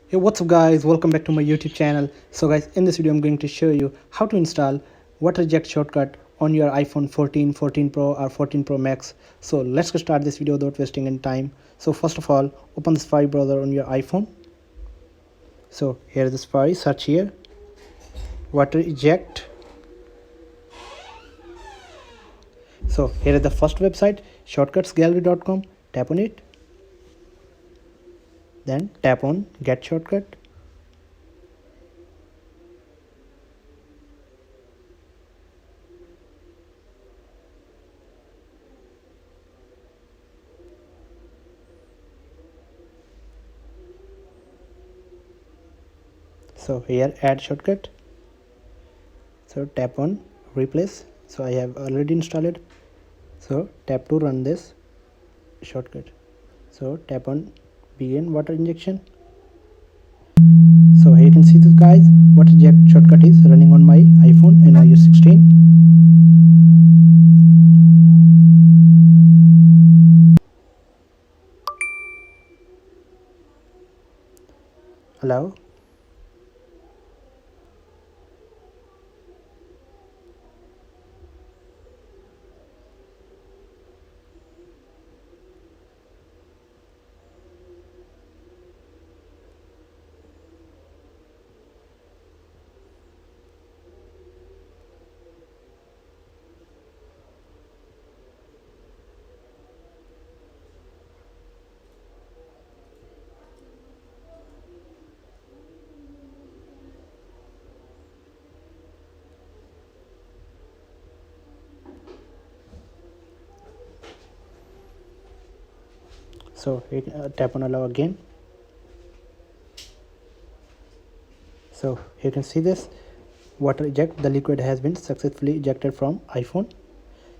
Hey, what's up guys, welcome back to my YouTube channel. So guys, in this video I'm going to show you how to install water eject shortcut on your iPhone 14, 14 Pro or 14 Pro Max. So let's get start this video without wasting any time. So first of all, open the Safari browser on your iPhone. So here is the Safari, search here water eject. So here is the first website, shortcutsgallery.com. Tap on it, then tap on get shortcut. So here add shortcut, so tap on replace. So I have already installed it, so tap to run this shortcut. So tap on begin water injection. So here you can see this guys, water eject shortcut is running on my iPhone and iOS 16. Allow. So tap on allow again. So you can see this water eject, the liquid has been successfully ejected from iPhone.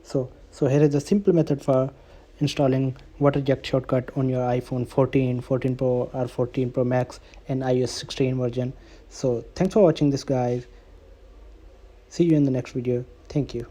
So here is a simple method for installing water eject shortcut on your iPhone 14, 14 Pro or 14 Pro Max and iOS 16 version. So thanks for watching this guys. See you in the next video. Thank you.